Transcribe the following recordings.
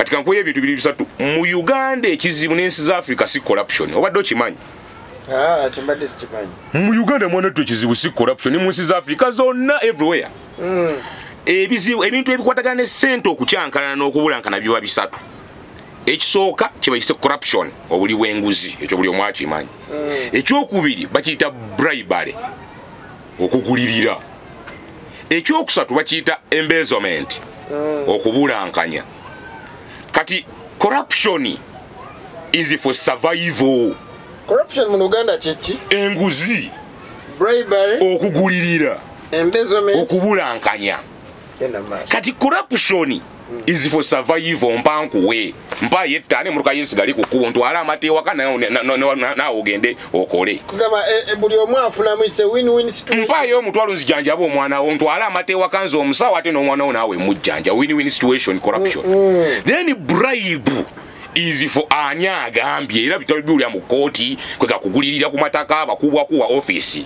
kati kankuye ebintu bibiri bisatu mu Uganda ekizibu n'ensi za Africa si corruption obadde okimanyi kimbadde sikimanyi mu Uganda mwana tu ekizibu si corruption mu nsi za Africa zonna everywhere ebizibu ebintu ebikwatagana ne ssente okukyankana n'okubulankana biba bisatu ekisooka kibayise corruption obuli bw'enguzi ekyo buli omu akimanyi ekyokubiri bakiyita bribery okugulirira ekyokusatu bakiyita embezzlement okubulankanya kati corruption is for survival corruption mu Uganda kiki enguzi bribery okugulirira embezzlement okubulankanya kati corruption is for survival mpankuwe mpa yettane muruka yesigali kukubo ntwala amatewa kana na ogende okole kugamba buli omu afuna mu se win-win situation mpa yo mutwalo nzijanja abo mwana wo ntwala amatewa kanzo omusawa ate no mwana wo nawe mujjanja win-win situation corruption then bribe is for anyaga ambye era bitabuli mu koti kwega kugulirira ku mataka abakubwa kuwa office.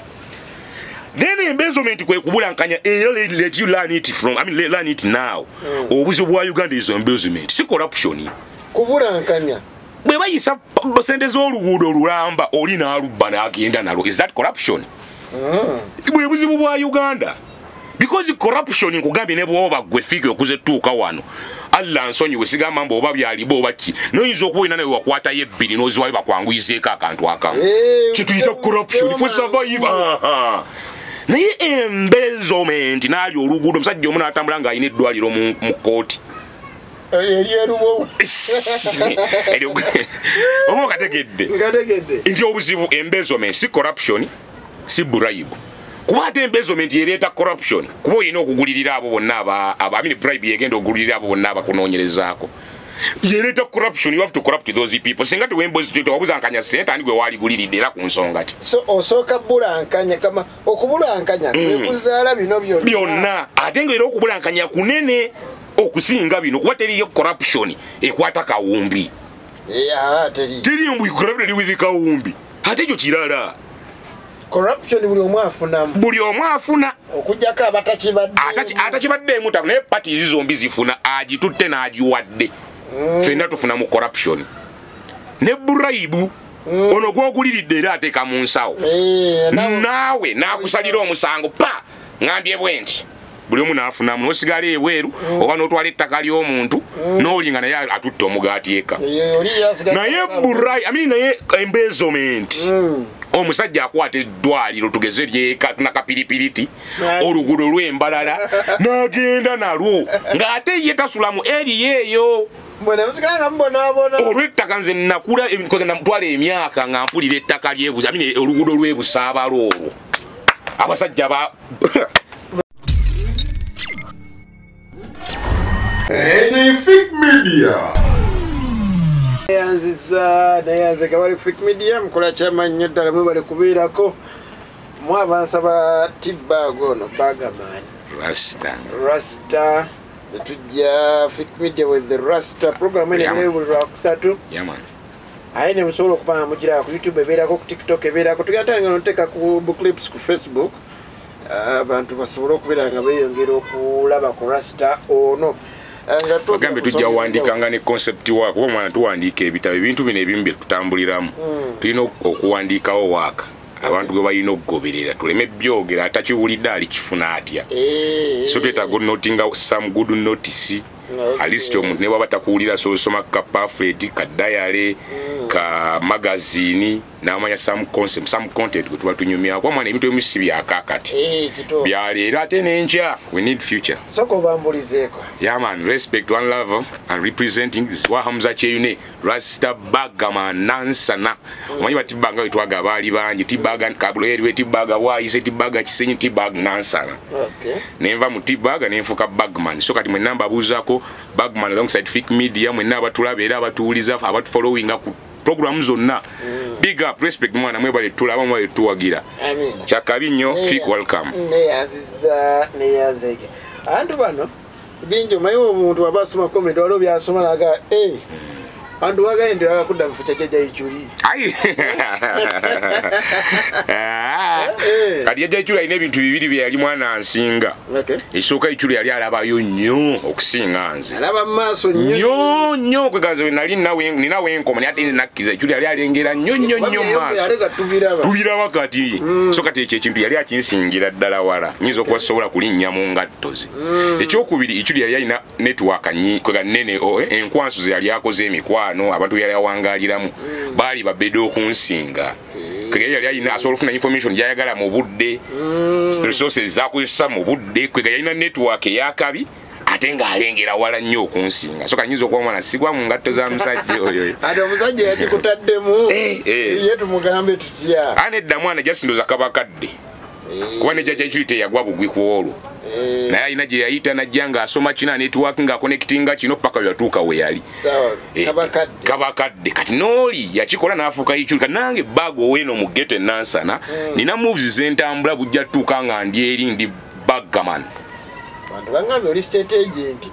Then embezzlement kwe kubulankanya let you learn it from learn it now. Obuzi bwa Uganda is embezzlement si corruption. Kubulankanya bwe bayisa sente z'oluguudo olulamba oli n'alubba n'agenda nalo is that corruption? Bwe buzibu bwa Uganda because corruption nkugambye ne bwoba gwe fike okuze tuuka wano Allah nsonyi wesigamba mbo oba byalibo baki noyinza okuwina nawe wakwata yebbiri noziwayo bakwanguyizeeko akantu akamu kituyita corruption for survive. Naye embezzlement naali oluguudo musajja omu n'atambula ng'alina eddwaliro mu kooti omu okategedde nti obuzibu embezzlement si corruption si bribe kuba ate embezzlement yereeta corruption kuba olina okugulirira abo bonna bribe yegenda okugulirira abo bonna abakunoonyerezaako yereeta corruption. You have to corrupt those people singa tewabuzaankanya ssente ani gwe waliguliride era ku nsonga ki so osooka bulankanya kama okubulankanya kwekuzaala bino byonna ate nga era okubulankanya kunene okusinga bino kuba teriyo corruption ekwata kawumbi teriyo mbwikurabilali with kawumbi ate ekyo kirala corruption buli omu afuna okujjako atakibaddeemu tako naye pati zombi zifuna agitutte n'agiwadde fenna tufuna mu corruption ne bribe ono gwoguliridde era ateeka mu nsawo naawe n'akusalira omusango pa ngambye bwe nti buli omu n'afunamu n'osigala ebweru oba n'otwala ettaka ly'omuntu n'olinga naye atutte omugaati eka naye embezzlement omusajja akwata eddwaliro tugeze lyeka nakapiripiriti oluguudo lw'embalala n'agenda nalwo ng'ate ye tasula mu eriya eyo olw'ettaka nze natwala emyaka nga mpulira ettaka oluguudo lw'ebusaabala olwo abasajja Fik Media. Nayanze kabali ku Fik Media mukola kyamannyo ddala mwe bali kubeerako mu abansaba Tibbago no Bagaman Rasta tujja Fik Media with the Rasta program ene buli lwakusatu ayine musobola okubanga mugira ku YouTube ebeerako ku TikTok ebeerako tugatanga noteeka ku clips ku Facebook abantu basobola okubeera nga beeyongera okulaba ku Rasta ono Bagambe tujja wandikanga ne concept wa kuba mwana tuwandiika ebitabo ebintu bino ebimu bye tutambuliramu tulina okuwandiikawo waaka abantu gwe balina okugoberera tuleme byogera atakiwulidde alikifuna atya so twetaaga notinga some good notice at least omuntu ne bwaba takuwulira soosoma ka pamphlet ka diary ka magazine n'amanya some content gwe tuba tunyumya kuba mwana ebintu ebimu si byakakati byaleero ate n'enkya we need future soko bambulizeeko man respect one love and representing this wa Hamza Cheyune Rasta Bagaman Nansana omanyi batibanga wetwaga abaali bangi Tibbaga kabuleriwe Tibbaga waayise Tibbaga Kisenyi Tibbaga Nansana nenva mu Tibbaga nenfuka Bagman so kati mwenna mbabuuzaako Bagman alongside Fik Media mwenna abatulaba era abatuwuliza abatufollowing ku program zonna big up respect mwana mwebale tulaba mwebale tuwagira kyakabi nnyo Fik welcome neyanzege antu bano binjo mayo omuntu abasoma comment walo byasoma laga Andu wagaye ndio akakunda mfucha jaja ichuli. Ai. Kati jaja ichuli ine bintu bibiri bye yali mwana ansinga. Okay. Esooka ichuli yali alaba yo nnyo okusinga nze. Alaba maaso nnyo kwegaze nali ninawe enkoma ate nakkiza ichuli yali alengera nnyo maaso. Tubiraba kati. So kati ekyo ekintu yali akinsingira ddala wala. Nyizo okubasobola kulinnya mu ngattozi. Ekyokubiri ichuli yali alina network kwega nnene enkwansu yali akoze emikwano abantu yali awangaliramu bali babedo okunsinga kwega yali alina asobola okufuna information gyayagala mu budde resources zakozesa mu budde kwega yalina network eyakabi ate ng'alengera wala nnyo okunsinga so kanyiza okuba mwana sigwa mu ngatto za musajja oyo ate omusajja yakikutaddemu ye tumugambe tutya anedda mwana jasindoza kabakadde kuba ne jjajja ichuli yagwa bugwi ku olwo naye alina gye yayita najja ng'asoma kina network ng'akonectinga kino paka yatuuka we yali kabakadde kati n'oli yakikola n'afuuka ichuli kati nange bag oweno mu geto enansana nina moves z'entambula bujja tuuka nga ndi eri ndi baggaman bantu bangambe oli state agent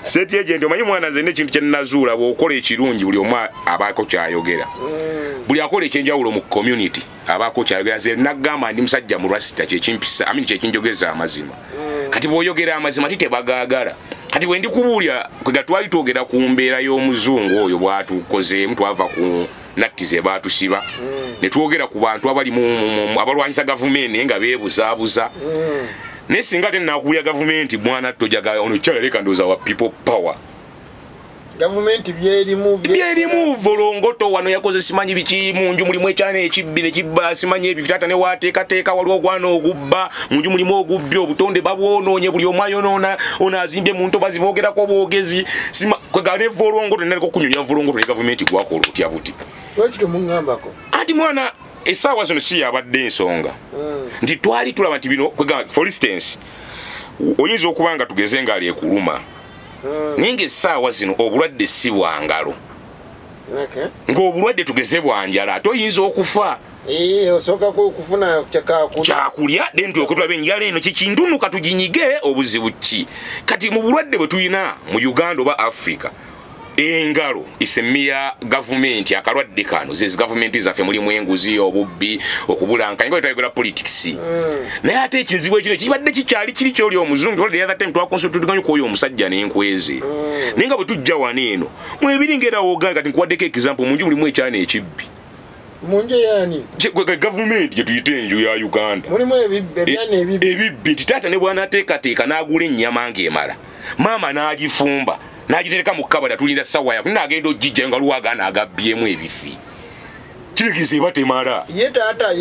state agent omanyi mwana nze n'ekintu kye nnazuula bw'okola ekirungi buli omu abaako kyayogera buli akola ekyenjawulo mu community abaako kyayogera nze nagamba ndi musajja mu rasita kyekimpisa amini kyekinjogeza amazima kati bw'oyogera amazima titebagaagala kati bwe ndikubuulya kwega twali twogera ku mbeera y'omuzungu oyo bwatukozeemu twava ku natti ze baatusiba ne twogera ku bantu abali abalwanyisa gavumenti nga beebuzaabuza naye singa ate nnakuulya gavumenti mwana tojaga ono kyaleka ndowooza wa people power gavumenti byerimu volongoto wano yakoze simanyi biki munju mulimu ekyana ekibbi ne kibba simanyi ebifitata ne waateekateeka waliwo ogwana ogubba munju mulimu ogubbi obutonde babwonoonye buli omu ayonoona ono azimbye mu ntobazi boogerako bwogezi kwega ne volongoto naliko okunyumya volongoto ne gavumenti gwakola otya buti lwaki tomungambako anti mwana essaawa zino si yabadde ensonga nti twali tulaba nti bino kwega for instance oyinza okuba nga tugeze ngaali ekuluma ninge essaawa zino obulwadde si bwangalo ng'obulwadde tugeze bwanjala ate oyinza okufa osooka kufuna kyakulya dentu okutulaba enjala eno kikintunuka tuginyige obuzibu ki kati mu bulwadde bwe tulina mu Uganda oba Africa engalo isemia gavumenti akalwadde kano zezi gavumenti zaffe mulimu enguzi obubbi okubulankanya ngo twayogera politics naye ate ekizibu ekino kibadde kikyali kiri kyoli omuzungu olwo the other time twakonsultuganya ku oyo omusajja n'enkweze ninga bwe tujja wano eno mwebiringera woganga kati nkuwaddeko example munju mulimu ekyana ekibbi munju yani gavumenti gye tuyita enju ya Uganda mulimu ebibbi titaata ne bw'anateekateeka n'agula ennyama ng'emala maama n'agifumba n'agitereka mu kabada tulinda sawa ya kunagenda ojijja nga luwagana agabbyemu ebifi kirigise batemala ye taata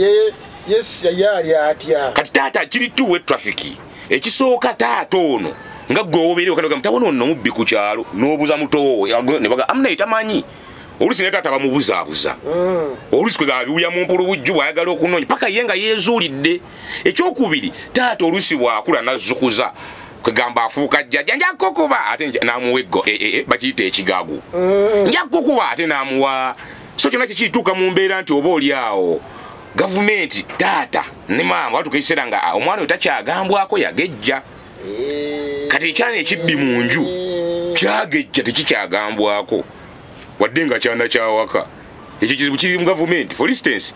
yes yali atya kati taata kiri tuwe traffic ekisooka taata ono nga gwobeere okanoga mtabona ono mubbi ku kyalo n'obuza muto ne baga amna itamanyi olusi ne taata bamubuzaabuza olusi kwe gabiuya mu mpulu bujju bwayagala okunoonya paka ye nga yeezuulidde ekyokubiri taata olusi bwakula nazzukuza kwegamba afuuka jjajja nja kukuba ate namuwa eggo bakiyita ekigagu nja kukuba ate namuwa so kyonna kikituuka mu mbeera nti oba oli awo gavumenti taata ne maama watuuka ekiseera nga omwana oyo takyagambwako yagejja kati ekyana ekibbi mu nju kyagejja tekikyagambwako wadde nga kyana kyawaka ekyo kizibu kiri mu gavumenti for instance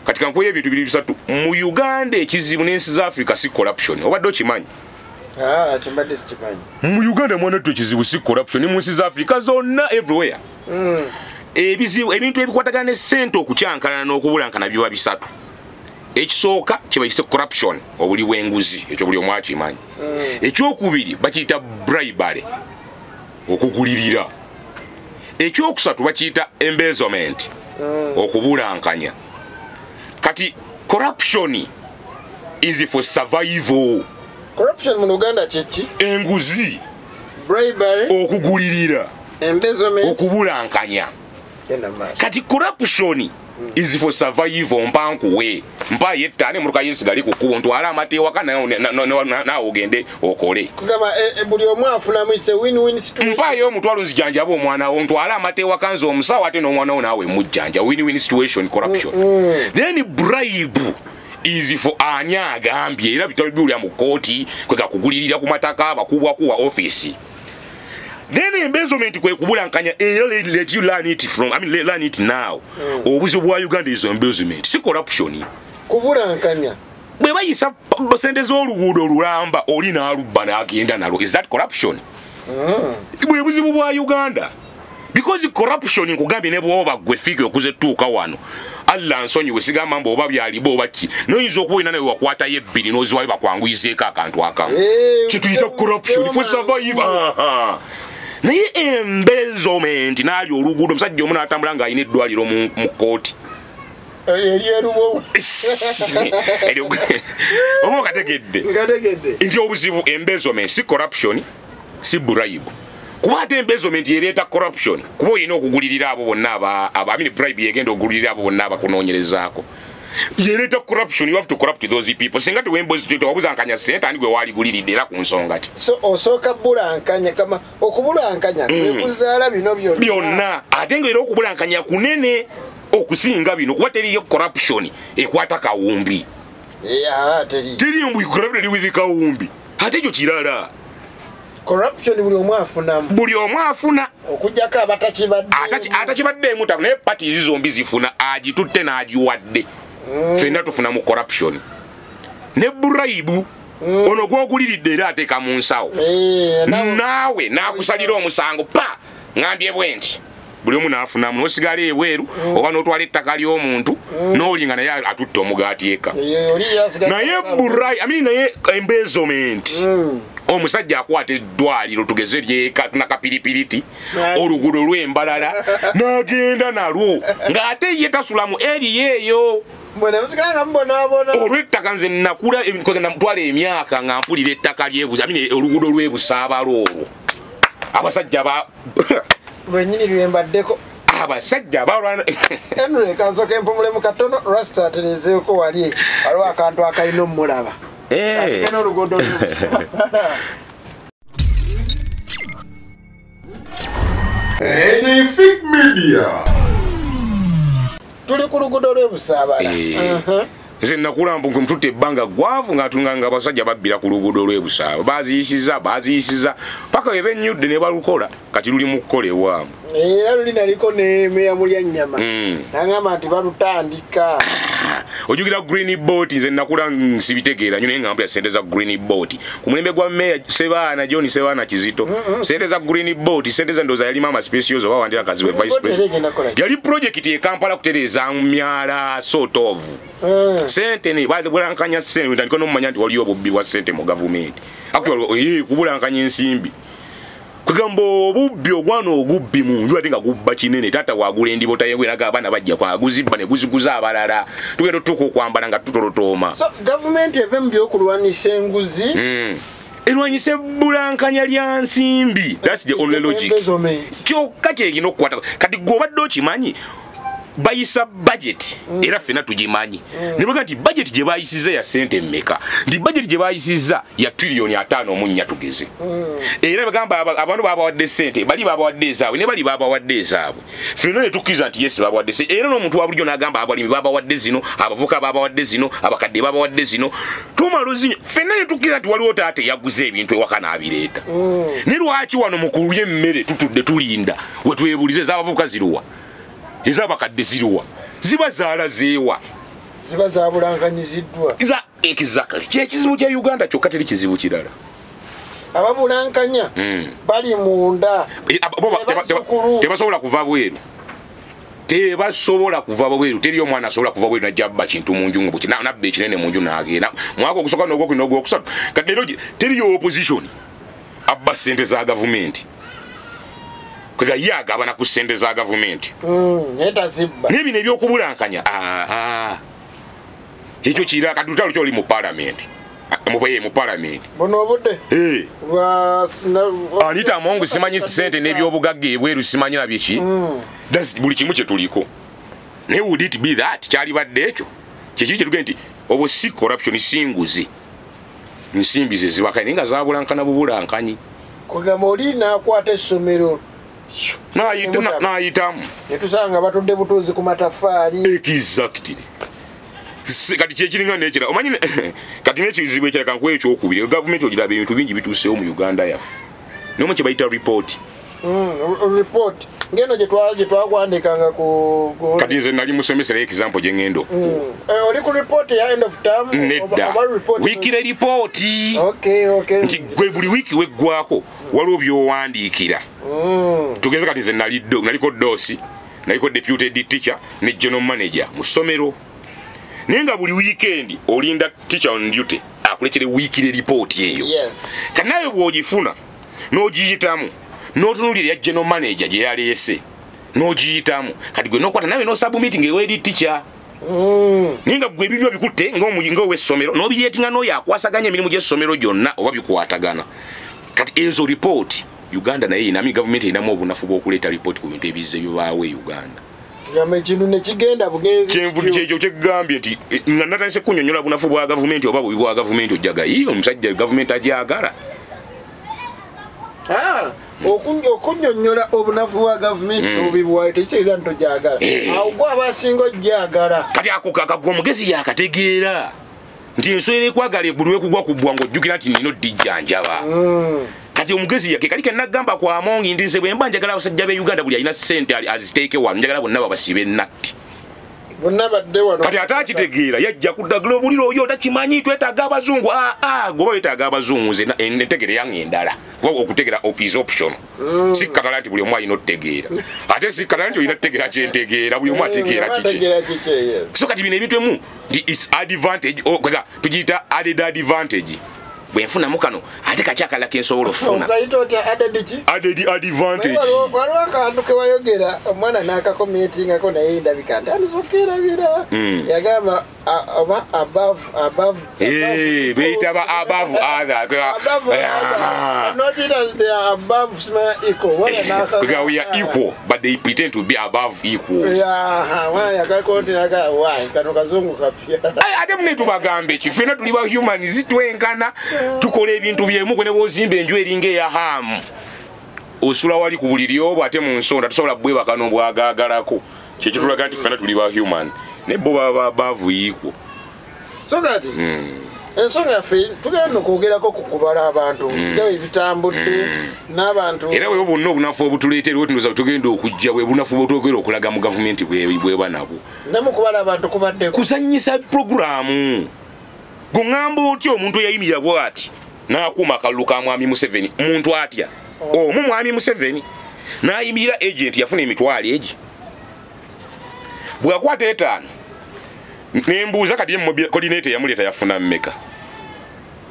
kati kankuwa ebintu biri bisatu mu Uganda ekizibu n'ensi za Africa si corruption obadde okimanyi chimbadde sikimanyi mu Uganda mwana tu ekizibu si corruption mu nsi za Africa zonna everywhere ebizibu ebintu ebikwatagana ne ssente okukyankalana n'okubulankana biba bisatu ekisooka kibayise corruption obuli bw'enguzi ekyo buli omu akimanyi ekyokubiri bakiyita bribery okugulirira ekyokusatu bakiyita embezzlement okubulankanya kati corruption is for survival corruption mu Uganda kiki enguzi bribery okugulirira embezzlement okubulankanya kati corruption is for survival mpankuwe mpa yettane muruka yesigali kukubo ntwala amatewa kana na ogende okole kugamba buli omu afuna mu win-win situation mpa yo mutwalo nzijanja bo mwana wo ntwala amatewa kanzo omusawa ate no mwana wo nawe mujjanja win-win situation corruption then bribe is for anyaga ambye era bitabiulya mu kooti kwega kugulirira ku mataka abakubwa kuwa office then embezzlement kwe kubulankanya let you learn it from learn it now obuzibu bwa Uganda is embezzlement si corruption kubulankanya bwe bayisa sente z'oluguudo olulamba oli n'alubba n'agenda nalo is that corruption bwe buzibu bwa Uganda because corruption nkugambye ne bwoba gwe fike okuze tuuka wano Allah nsonyiwe sigamba mbo oba byalibo oba ki noyinza okuwina nawe wakwata yebbiri n'oziwayo bakwanguyizeeko akantu akamu kituyita corruption for survive naye embezzlement n'ali oluguudo omusajja omu n'atambula ng'alina eddwaliro mu kooti oba okategedde nti obuzibu embezzlement si corruption si bribe kuba ate embezzlement yereeta corruption kuba olina okugulirira abo bonna bribe yegenda okugulirira abo bonna abakunoonyerezaako yereeta corruption you have to corrupt those people singa tewabuzaankanya sente ani gwe waliguliriddde era ku nsonga ti so osooka bulankanya kama okubulankanya kwekuzaala bino byonna ate nga era okubulankanya kunene okusinga bino kuba teriyo corruption ekwata kawumbi teriyo mbu corruption with kawumbi ate ekyo kirala corruption buli omu afuna okujjako atakibaddeemu tafu naye pati zombi zifuna agitutte n'agiwadde fenna tufuna mu corruption ne bribe ono gwoguliridde era ateeka mu nsawo naawe n'akusalira omusango pa ngambye bwe nti buli omu n'afunamu n'osigala ebweru oba n'otwala ettaka ly'omuntu n'olinga naye atutte omugaati eka naye embezzlement omusajja akwata eddwaliro tugeze lyeka nakapiripiriti oluguudo lw'embalala n'agenda nalwo ng'ate ye tasula mu eriya eyo olw'ettaka nze natwala emyaka nga mpulira ettaka oluguudo lw'ebusaabala olwo abasajja lwenyini lwembaddeko abasajja balwana Henry kansoke mpumulemu katono rasta aterezeeko wali waliwo akantu akalina omulaba kano oluguudo Anyfic Media tuli ku luguudo lw'ebusaabala nze nakulamba ntutte ebbanga gwavu ng'atunganga abasajja babbira ku luguudo lw'ebusaaba baziyisiza paka we bennyudde ne balukola kati luli mu kukolebwamu era luli naliko ne meya Mulyannyama nangamba nti balutandika ojukira green boat nze nakula nsibitegeera nnyo naye ngamba ya sente za green boat ku mulembe gwa meya Sebaana John Sebaana Kizito sente za green boat sente za ndoza yali mama specials oba wandira kazi we vice president yali project e Kampala kutereza myala sort of sente ne bulankanya sente ndiko no mumanya nti waliyo obubbi bwa sente mu government akyo kubulankanya ensimbi kugamba obubbi ogwana ogubbi munju ate nga gubba kinene tata wagula endibota yewe naga abana bajja kwa guzibba ne guziguza abalala tugenda tuko kwambala nga tutolotooma so government evem byokulwanisa enguzi erwanyise bulankanya lya nsimbi that's the only logic kyokka kyegina okukwata kati gobadde okimanyi bayisa budget era fena tugimanyi ne baga nti budget gye bayisiza ya sente mmeka nti budget gye bayisiza ya trillioni 5 tugeze era bagamba abantu babawadde sente bali babawadde ezaabwe ne bali babawadde ezaabwe fena ne tukiza nti yes babawadde sente era n'omuntu wa bulijjo n'agamba abalimi babawadde zino abavuka babawadde zino abakadde babawadde zino tumalozinyo fena ne tukiza nti waliwo taate yaguze ebintu ewaka n'abireeta ne lwaki wano mukulu y'emmere tutudde tulinda we twebulize z'abavuka ziruwa ezabakadde ziruwa ziba zaala zeewa ziba zabulankanyiziddwa exactly kyekizibu kya Uganda kyokka teri kizibu kirala ababulankanya bali munda tebasobola kuva bweru teri omwana asobola kuva bweru najjabba kintu munju nabba ekinene munju n'agenda mwaka ogusooka n'ogwokubiri n'ogwokusatu kati leero teriyo opposition abba ssente za gavumenti kwega yagabana ku ssente za gavumenti n'ebino ebyokubulankanya ekyo kira katutalo kyoli mu parliament mu parliament bono obudde Anita Mongo simanyi ssente n'ebyobugagga ebweru simanyi na biki buli kimu kye tuliko ne would it be that kyali badde ekyo kyekiri kye tugenda nti obwo si corruption singuzi nsimbi ze zibakaye nga zabulankana bubulankanyi kugamba oli n'akwata essomero n'ayitamu netusanga batudde butuuzi ku mataffaali exactly kati kyekiringa nekira omanyi kati nekizibu ekireka nkuwa ekyokubiri gavumenti ogiraba ebintu bingi bituuseewo mu Uganda yaffe nomu kye bayita report report ngeno je twakwandikanga ku kati nze nali musomesera example gye ngendo oli ku report ya end of term nedda wikire report nti gwe buli wiki weggwako waliwo byowandiikira tugeze kati nze naliko dosi naliko deputy teacher ne general manager mu ssomero naye nga buli weekend olinda teacher on duty akulekere wikire report eyo kati naye bw'ogifuna n'ogiyitamu n'otunulira ya general manager gye yaleese n'ogiyitamu kati gwe n'okwata nawe n'osubmitting ew'edi teacher naye nga gwe ebibyo bikutte ng'ow'essomero n'obireetinga n'oyo akwasaganya emirimu gy'essomero gyonna oba bikwatagana kati ezo report Uganda naye inami government inamu obunafu bw'okuleeta report ku bintu ebizze bibaawo e Uganda ekintu ne kigenda bugenzi kyenvulu kyekyo kyegambye nti nga natandise kunnyonnyola bunafu bwa gavumenti oba bubi bwa gavumenti ojjaga iyo omusajja gavumenti agyagala okunnyonnyola obunafu bwa gavumenti n'obubi bwayo tekitegeeza nti togyagala awo gwe abasinga ojjagala kati akagwa omugezi yakategeera nti enswera ekwagala eggulu ekugwa ku bbwango ojjukira nti nina oddijjanjaba kati omugezi yake kali kenagamba kwa Amongi ndi nze bwe mba njagala abasajja be Uganda buli alina ssente aziteeke wano njagala bonna babasibe natti bonna badde wano kati atakitegeera yajja kuddagala obuliro oyo takimanyi twetaaga abazungu goba wetaaga abazungu nze entegere yange endala okutegera is option si katala nti buli omu alina otutegeera ate si katala nti olina tutegeera kyentegeera buli omu ategeera kiki so kati bino ebintu emu nti is advantage tugiyita added advantage bwenfunamu kano ate kakyakala kensobola ofuna added advantage waliwo akantu kewayogera omwana n'akakomentingako naye ndabika nti anisokerabira yagamba beyita ba above other we are equal but they pretend to be above equals ate mune tubagambe kifena tuli ba humans twenkana tukola ebintu byemu kwe ne bozimba enju eringa eya hamu osula wali ku buliri obwo ate mu nsonda tusobola bwebakano bwagaagalako kyekyo tulaga nti fena tuli ba human ne bo baba bavuyiiko so kati ensonga yaffe tugenda okwogerako ku kubala abantu nga ebitambudde n'abantu era bwe bonna obunafu obutuleetera otunoza tugenda okujja bwe bunafu bwotwogera okulaga mu gavumenti bweba nabo ne mu kubala abantu kubadde kuzannyisa programu gongamba otya omuntu eyayimirira bw'ati n'akuuma akalulu ka mwami Museveni omuntu atya omu mwami Museveni n'ayimirira agent yafuna emitwalo egi bwakwata etaano nembuuza kati coordinator yamuleeta yafuna mmeka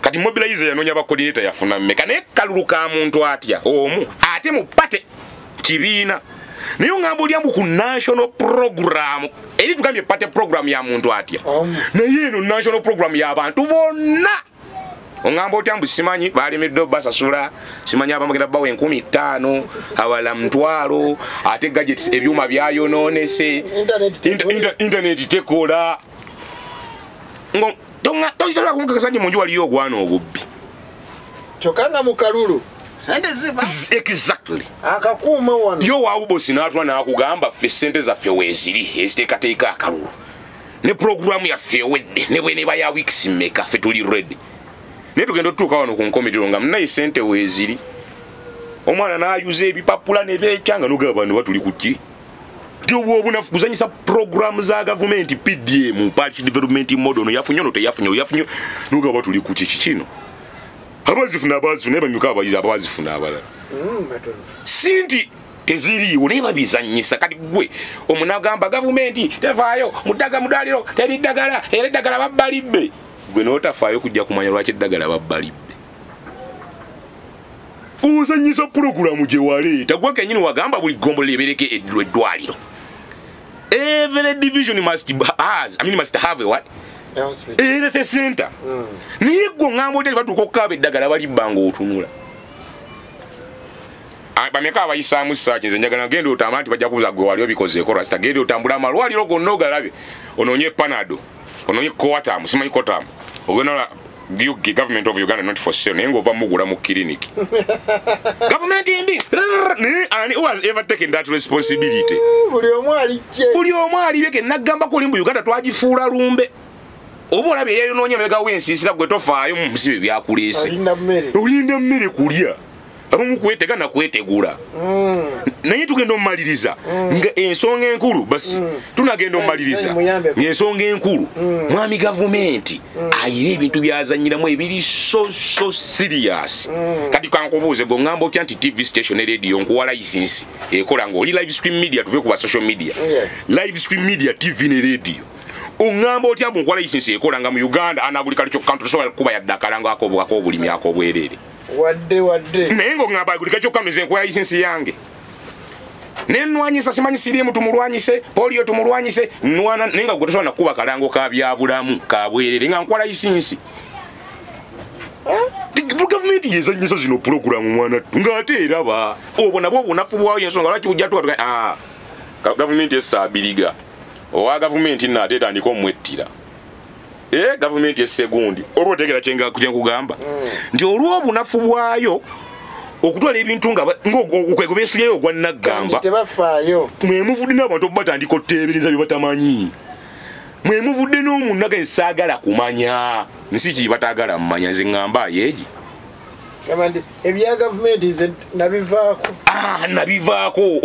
kati mobilizer yanoonya ba coordinator yafuna mmeka naye kalulu ka muntu atya omu ate mu pate kibiina naye ngamba olyambu ku national program eri tugambye pate program ya muntu atya naye eno national program y'abantu bonna ongamba otyambu simanyi balemedde basasula simanyi abamagenda bawa 15,000 awala mtwalo ate gadgets ebyuma byayonoonese internet tekola ngo tonga kumukakasa nti munju waliyo ogwana obubbi kyokanga mu kalulu sente ziba exactly akakuuma wano yo wabubosi n'atula n'akugamba ffe sente zaffe weeziri eziteekateeka akalulu ne programu yaffe ewedde ne bweneba ya weeks mmeka ffe tuli ready naye tugenda otutuuka wano ku nkomerero nga munaye sente weeziri omwana n'ayuza ebipapula ne beekyanga n'ogaba bantu batuli ku ki nti obwobunafu kuzanyisa programu za gavumenti PDM patch development model yafunye ono teyafunye n'ogaba batuli ku kiki kino abazifuna naye banyuka abayizi abazifuna abalala sinti teziriiwo naye babizanyisa kati gwe omunagamba gavumenti tevaayo mudaliro teri ddagala era eddagala babbalibbe gwe n'otafaayo kujja kumanya lwaki eddagala babbalibbe ozanyisa puroguramu gye waleeta gwe kenyini wagamba buli gombo libereke eddwaliro every division must have a what health center naye gwe ngamba otali batuuka okukaaba eddagala balibbanga otunula bameka abayisaamu saaki nze njagala genda otamba nti bajja kubuza gwe wali obikozeeko rasita genda otambula amalwaliro gonna ogalabe onoonye panado onoonye coatam simanyi coatam ogenda government of Uganda not for sale naye ng'ova mugula mu kiriniki government mbi ani who has ever taken that responsibility buli omu alibye nagamba ko limbu Uganda twagifuula lumbe oba olabye eyayonoonya mega w'ensiisira gwe tofaayo mu musibe byakuleese olinda mmere kulya abamu kwetega na kwetegula naye tugenda omaliriza nga ensonga enkulu basi tunagenda omaliriza ng'ensonga enkulu mwami gavumenti ayina ebintu byazanyiramu ebiri so serious kati kankubuuze gwe ngamba otya nti TV station ne radio nkuwa license ekola ng'oli live stream media tuve ku ba social media live stream media TV ne radio ongamba otya nkuwa license ekola nga mu Uganda anagulika licho kantu so kuba yaddakala ngako bwako obulimi ako bwerere wadde naye ng'ongamba agulika kyokka nze nkuwa license yange nenwanyisa simanyi sirimu tumulwanyise polio tumulwanyise nwana nenga gwe tosobola nakuba kalango ka byabulamu kabwerere nga nkuwa license government yezanyisa zino program mwana ngate eraba obwo nabwo bunafu bwayo ensonga lwaki ujja tuwa government esabiriga owa government nateta ndiko omwettira government esegundi olwo tegera kyenga kugamba nti olwo obunafu bwayo okutwala ebintu nga okwegobesuyayo ogwa naggamba tebafaayo mwemuvudde n'abantu batandika oteebereza bye batamanyi mwemuvudde n'omunnaga ensaagala kumanya nsi ki batagala mmanya nze ŋŋamba yeegi ebya gavumenti nze nabivaako nabivaako